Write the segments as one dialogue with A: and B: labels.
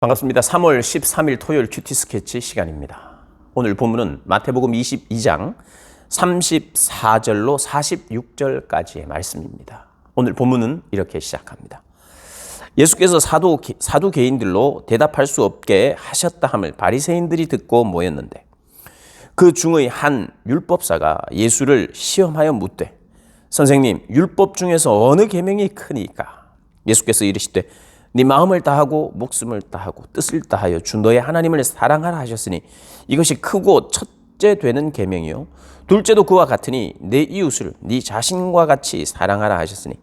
A: 반갑습니다. 3월 13일 토요일 큐티 스케치 시간입니다. 오늘 본문은 마태복음 22장 34절로 46절까지의 말씀입니다. 오늘 본문은 이렇게 시작합니다. 예수께서 사두개인들로 대답할 수 없게 하셨다 함을 바리새인들이 듣고 모였는데 그 중의 한 율법사가 예수를 시험하여 묻되 선생님, 율법 중에서 어느 계명이 크니까? 예수께서 이르시되 네 마음을 다하고 목숨을 다하고 뜻을 다하여 주 너의 하나님을 사랑하라 하셨으니 이것이 크고 첫째 되는 계명이요 둘째도 그와 같으니 내 이웃을 네 자신과 같이 사랑하라 하셨으니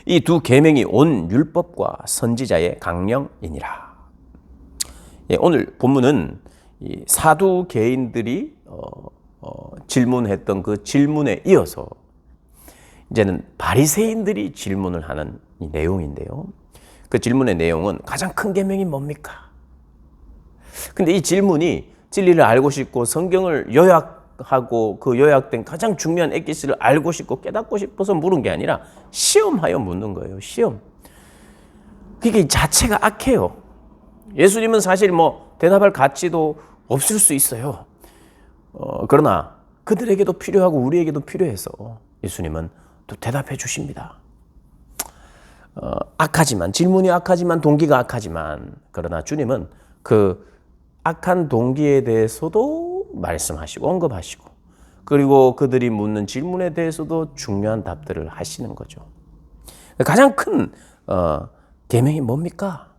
A: 이 두 계명이 온 율법과 선지자의 강령이니라. 오늘 본문은 사두개인들이 질문했던 그 질문에 이어서 이제는 바리새인들이 질문을 하는 이 내용인데요. 그 질문의 내용은 가장 큰 계명이 뭡니까? 근데 이 질문이 진리를 알고 싶고 성경을 요약하고 그 요약된 가장 중요한 엑기스를 알고 싶고 깨닫고 싶어서 물은 게 아니라 시험하여 묻는 거예요. 시험. 그게 자체가 악해요. 예수님은 사실 대답할 가치도 없을 수 있어요. 그러나 그들에게도 필요하고 우리에게도 필요해서 예수님은 또 대답해 주십니다. 악하지만, 질문이 악하지만, 동기가 악하지만, 그러나 주님은 그 악한 동기에 대해서도 말씀하시고 언급하시고, 그리고 그들이 묻는 질문에 대해서도 중요한 답들을 하시는 거죠. 가장 큰 계명이 뭡니까?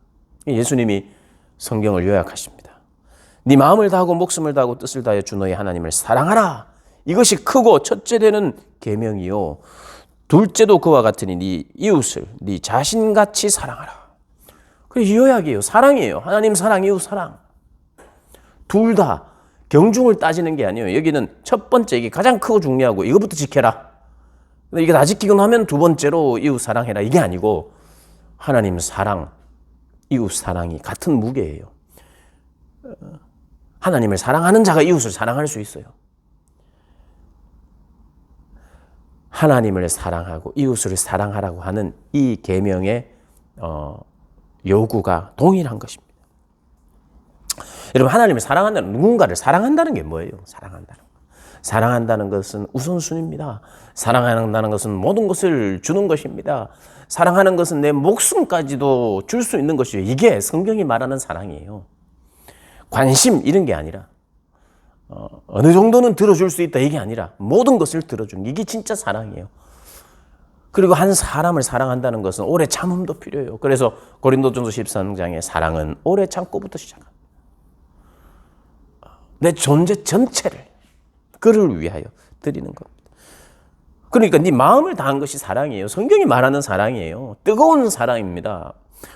A: 예수님이 성경을 요약하십니다. 네 마음을 다하고 목숨을 다하고 뜻을 다하여 주 너의 하나님을 사랑하라. 이것이 크고 첫째 되는 계명이요 둘째도 그와 같으니 네 이웃을 네 자신같이 사랑하라. 그게 요약이에요. 사랑이에요. 하나님 사랑, 이웃 사랑. 둘 다 경중을 따지는 게 아니에요. 여기는 첫 번째, 이게 가장 크고 중요하고 이것부터 지켜라. 근데 이게 다 지키고 나면 두 번째로 이웃 사랑해라. 이게 아니고 하나님 사랑, 이웃 사랑이 같은 무게예요. 하나님을 사랑하는 자가 이웃을 사랑할 수 있어요. 하나님을 사랑하고 이웃을 사랑하라고 하는 이 계명의 요구가 동일한 것입니다. 여러분, 하나님을 사랑한다는, 누군가를 사랑한다는 게 뭐예요? 사랑한다는 것은 우선순위입니다. 사랑한다는 것은 모든 것을 주는 것입니다. 사랑하는 것은 내 목숨까지도 줄 수 있는 것이에요. 이게 성경이 말하는 사랑이에요. 관심 이런 게 아니라 어느 정도는 들어줄 수 있다 이게 아니라 모든 것을 들어주는 이게 진짜 사랑이에요. 그리고 한 사람을 사랑한다는 것은 오래 참음도 필요해요. 그래서 고린도전서 13장의 사랑은 오래 참고부터 시작합니다. 내 존재 전체를 그를 위하여 드리는 겁니다. 그러니까 네 마음을 다한 것이 사랑이에요. 성경이 말하는 사랑이에요. 뜨거운 사랑입니다.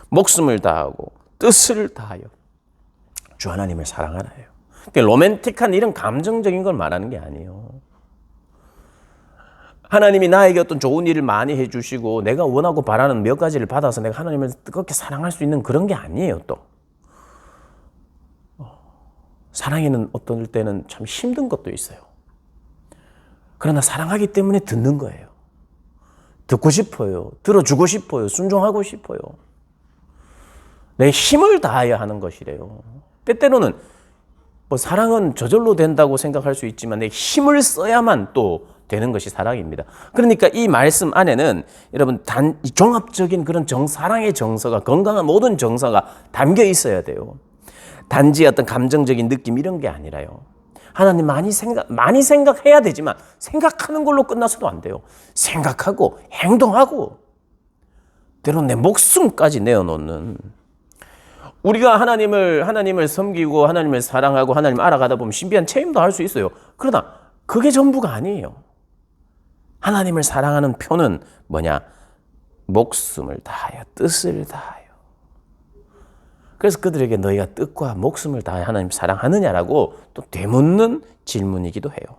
A: 목숨을 다하고 뜻을 다하여 주 하나님을 사랑하라 해요. 로맨틱한 이런 감정적인 걸 말하는 게 아니에요. 하나님이 나에게 어떤 좋은 일을 많이 해주시고 내가 원하고 바라는 몇 가지를 받아서 내가 하나님을 뜨겁게 사랑할 수 있는 그런 게 아니에요. 또 사랑에는 어떤 때는 참 힘든 것도 있어요. 그러나 사랑하기 때문에 듣는 거예요. 듣고 싶어요. 들어주고 싶어요. 순종하고 싶어요. 내 힘을 다해야 하는 것이래요. 때때로는 사랑은 저절로 된다고 생각할 수 있지만 내 힘을 써야만 또 되는 것이 사랑입니다. 그러니까 이 말씀 안에는 여러분 종합적인 그런 사랑의 정서가, 건강한 모든 정서가 담겨 있어야 돼요. 단지 어떤 감정적인 느낌 이런 게 아니라요. 하나님 많이 생각해야 되지만 생각하는 걸로 끝나서도 안 돼요. 생각하고 행동하고 때로는 내 목숨까지 내어놓는, 우리가 하나님을 섬기고 하나님을 사랑하고 하나님을 알아가다 보면 신비한 체험도 할 수 있어요. 그러나 그게 전부가 아니에요. 하나님을 사랑하는 표는 뭐냐? 목숨을 다하여 뜻을 다하여. 그래서 그들에게 너희가 뜻과 목숨을 다하여 하나님 사랑하느냐라고 또 되묻는 질문이기도 해요.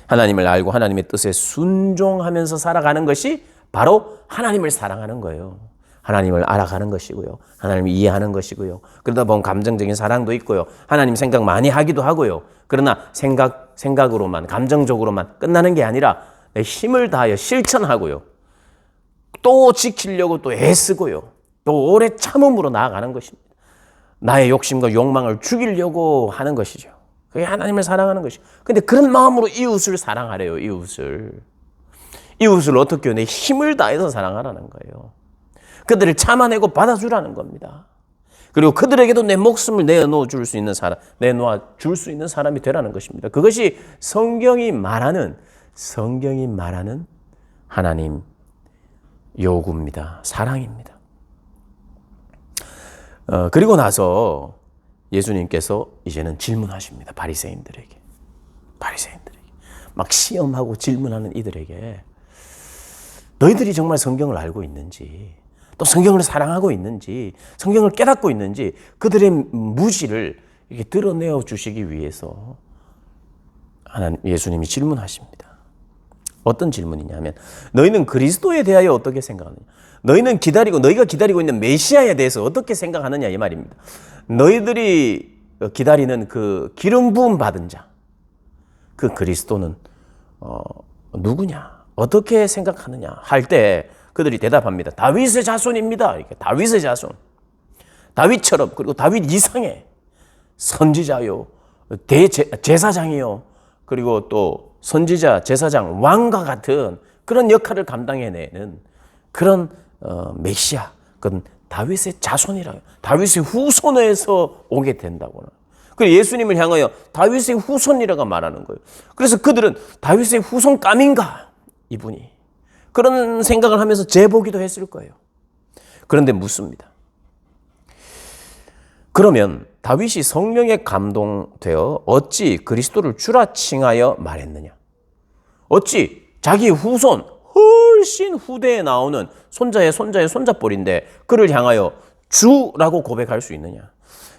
A: 하나님을 알고 하나님의 뜻에 순종하면서 살아가는 것이 바로 하나님을 사랑하는 거예요. 하나님을 알아가는 것이고요. 하나님을 이해하는 것이고요. 그러다 보면 감정적인 사랑도 있고요. 하나님 생각 많이 하기도 하고요. 그러나 생각으로만, 감정적으로만 끝나는 게 아니라 내 힘을 다하여 실천하고요. 또 지키려고 또 애쓰고요. 또 오래 참음으로 나아가는 것입니다. 나의 욕심과 욕망을 죽이려고 하는 것이죠. 그게 하나님을 사랑하는 것이죠. 근데 그런 마음으로 이웃을 사랑하래요. 이웃을 어떻게 해요? 내 힘을 다해서 사랑하라는 거예요. 그들을 참아내고 받아주라는 겁니다. 그리고 그들에게도 내 목숨을 내놓아 줄 수 있는 사람이 되라는 것입니다. 그것이 성경이 말하는 하나님 요구입니다. 사랑입니다. 그리고 나서 예수님께서 이제는 질문하십니다. 바리새인들에게 막 시험하고 질문하는 이들에게 너희들이 정말 성경을 알고 있는지, 또 성경을 사랑하고 있는지, 성경을 깨닫고 있는지 그들의 무지를 이렇게 드러내어 주시기 위해서 예수님이 질문하십니다. 어떤 질문이냐면 너희는 그리스도에 대하여 어떻게 생각하느냐? 너희가 기다리고 있는 메시아에 대해서 어떻게 생각하느냐 이 말입니다. 너희들이 기다리는 그 기름 부음 받은 자, 그 그리스도는 누구냐? 어떻게 생각하느냐? 할 때 그들이 대답합니다. 다윗의 자손입니다. 이렇게 다윗의 자손. 다윗처럼, 그리고 다윗 이상의 선지자요, 제사장이요, 그리고 또 선지자, 제사장, 왕과 같은 그런 역할을 감당해내는 그런 메시아, 그건 다윗의 자손이라요. 다윗의 후손에서 오게 된다고는. 그리고 예수님을 향하여 다윗의 후손이라고 말하는 거예요. 그래서 그들은 다윗의 후손감인가? 이분이. 그런 생각을 하면서 재보기도 했을 거예요. 그런데 묻습니다. 그러면 다윗이 성령에 감동되어 어찌 그리스도를 주라 칭하여 말했느냐? 어찌 자기 후손, 훨씬 후대에 나오는 손자의 손자뻘인데 그를 향하여 주라고 고백할 수 있느냐?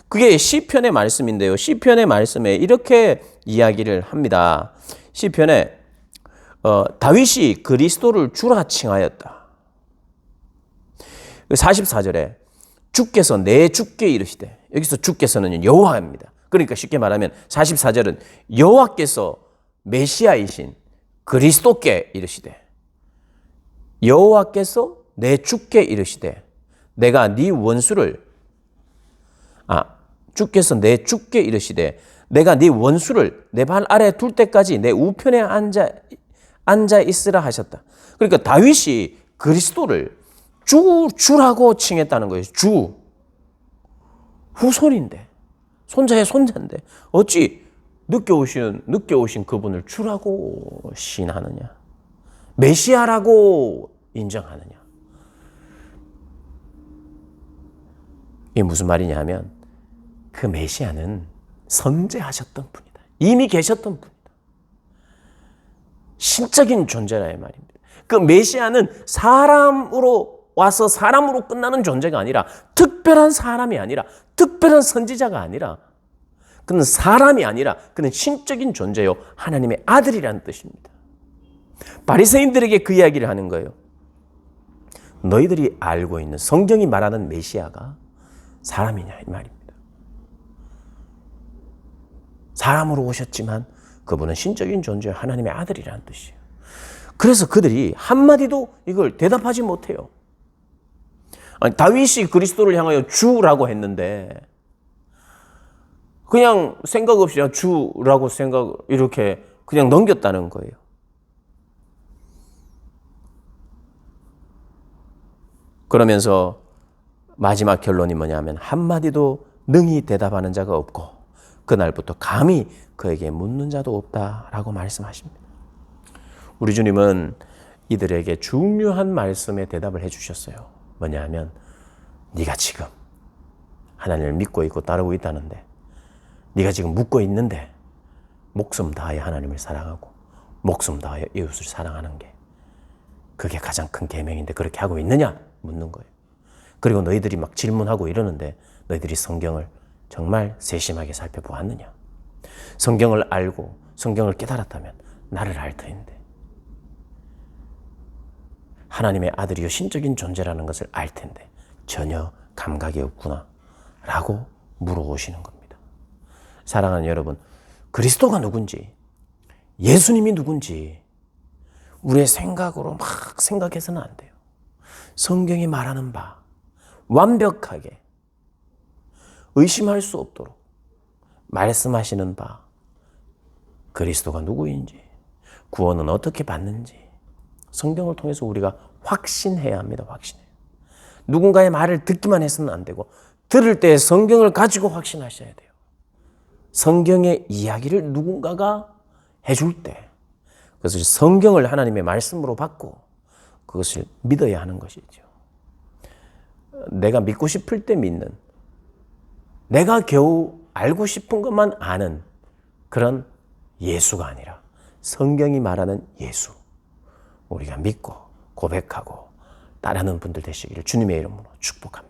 A: 그게 시편의 말씀인데요. 시편의 말씀에 이렇게 이야기를 합니다. 시편에 다윗이 그리스도를 주라 칭하였다. 44절에 주께서 내 주께 이르시되, 여기서 주께서는 여호와입니다. 그러니까 쉽게 말하면 44절은 여호와께서 메시아이신 그리스도께 이르시되, 여호와께서 내 주께 이르시되 내가 네 원수를 주께서 내 주께 이르시되 내가 네 원수를 내 발 아래 둘 때까지 내 우편에 앉아 있으라 하셨다. 그러니까 다윗이 그리스도를 주라고 칭했다는 거예요. 주. 후손인데, 손자의 손자인데 어찌 늦게 오신 그분을 주라고 시인하느냐? 메시아라고 인정하느냐? 이게 무슨 말이냐 하면 그 메시아는 선재하셨던 분이다. 이미 계셨던 분이다. 신적인 존재라 이 말입니다. 그 메시아는 사람으로 와서 사람으로 끝나는 존재가 아니라, 특별한 사람이 아니라, 특별한 선지자가 아니라, 그는 사람이 아니라 그는 신적인 존재요, 하나님의 아들이라는 뜻입니다. 바리새인들에게 그 이야기를 하는 거예요. 너희들이 알고 있는 성경이 말하는 메시아가 사람이냐 이 말입니다. 사람으로 오셨지만 그분은 신적인 존재요, 하나님의 아들이라는 뜻이에요. 그래서 그들이 한마디도 이걸 대답하지 못해요. 아니, 다윗이 그리스도를 향하여 주라고 했는데 그냥 생각 없이 주라고 이렇게 그냥 넘겼다는 거예요. 그러면서 마지막 결론이 뭐냐면 한마디도 능히 대답하는 자가 없고 그날부터 감히 그에게 묻는 자도 없다라고 말씀하십니다. 우리 주님은 이들에게 중요한 말씀에 대답을 해주셨어요. 뭐냐 하면 네가 지금 하나님을 믿고 있고 따르고 있다는데, 네가 지금 묻고 있는데 목숨 다하여 하나님을 사랑하고 목숨 다하여 이웃을 사랑하는 게 그게 가장 큰 계명인데 그렇게 하고 있느냐? 묻는 거예요. 그리고 너희들이 막 질문하고 이러는데 너희들이 성경을 정말 세심하게 살펴보았느냐? 성경을 알고 성경을 깨달았다면 나를 알 터인데, 하나님의 아들이요 신적인 존재라는 것을 알 텐데 전혀 감각이 없구나 라고 물어오시는 겁니다. 사랑하는 여러분, 그리스도가 누군지, 예수님이 누군지 우리의 생각으로 막 생각해서는 안 돼요. 성경이 말하는 바 완벽하게 의심할 수 없도록 말씀하시는 바 그리스도가 누구인지, 구원은 어떻게 받는지 성경을 통해서 우리가 확신해야 합니다. 확신해요. 누군가의 말을 듣기만 해서는 안 되고 들을 때 성경을 가지고 확신하셔야 돼요. 성경의 이야기를 누군가가 해줄 때 그것을 성경을 하나님의 말씀으로 받고 그것을 믿어야 하는 것이죠. 내가 믿고 싶을 때 믿는, 내가 겨우 알고 싶은 것만 아는 그런 예수가 아니라 성경이 말하는 예수, 우리가 믿고 고백하고 따르는 분들 되시기를 주님의 이름으로 축복합니다.